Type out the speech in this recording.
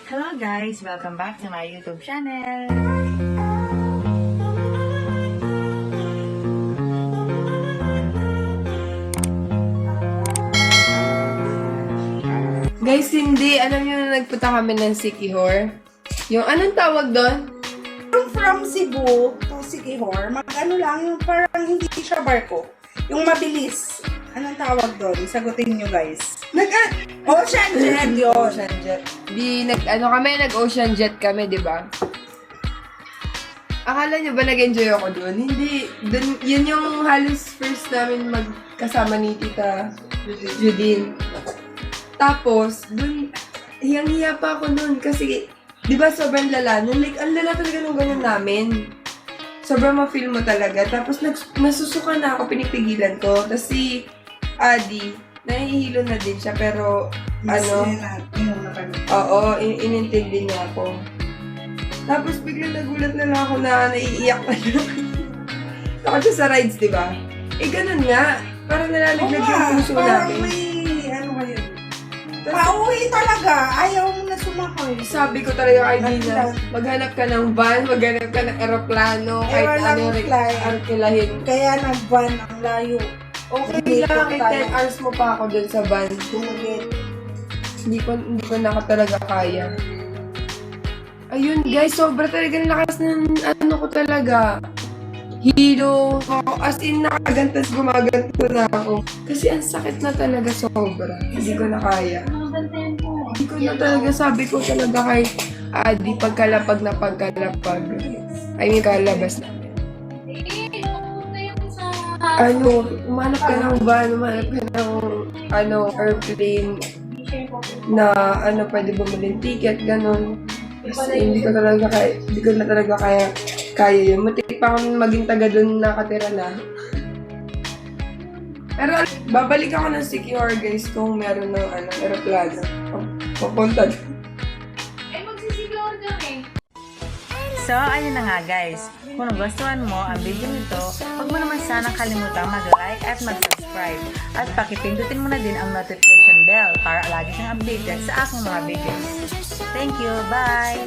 Hello guys! Welcome back to my YouTube channel! Guys, hindi. Alam niyo na nagpunta kami ng Siquijor? Yung anong tawag doon? From Cebu to Siquijor, mag-ano lang, yung parang hindi siya barko. Yung mabilis. Anong tawag doon? Sagutin nyo guys. Ocean jet yun. Ocean jet. Nag-ocean jet kami, di ba? Akala niyo ba nag-enjoy ako doon? Hindi. Yun yung halos first namin magkasama ni Tita Judine. Tapos, dun, hiyang-hiya pa ako nun kasi, di ba sobrang lala nun? Like, ang lala talaga nung ganyan namin. Sobrang ma-feel mo talaga. Tapos, nasusuka na ako, pinipigilan ko. Tapos si Adi, nahihilo na din siya, pero, inintindi niya ako. Tapos, biglang nagulat na lang ako na naiiyak na yun. Ako siya sa rides, di ba? Eh, ganun nga. Parang nalalaglag yung puso namin. Pauwi talaga. Ayaw mo na sumakay. Sabi ko talaga kay Dina, maghanap ka ng van, maghanap ka ng aeroplano, kahit ano arkilahin. Kaya nag-van ang layo. Okay lang, 10 hours mo pa ako dun sa van. Hindi ko na talaga kaya. Ayun guys, sobra talaga ng lakas ng ano ko talaga. Hilo. As in, nakagantas, gumaganto na ako. Kasi ang sakit na talaga sobra. Hindi ko na kaya. Hindi ko na talaga, sabi ko talaga kay Adi, pagkalapag na pagkalapag. I mean, kalabas na. Umanap ka ng van, umanap ka ng airplane na pwede bumili ticket, ganun. Kasi hindi ko na talaga kaya yun. Matik pa akong maging taga doon nakatira na. Pero babalik ako ng Siquijor guys kung meron ng aeroplano. Papunta doon. Magsisigawan kami. So, ayun na nga guys. Kung nagustuhan mo ang video nito, huwag mo naman sana kalimutang mag-like at mag-subscribe. At pakipindutin mo na din ang notification bell para lagi kang updated sa aking mga videos. Thank you! Bye!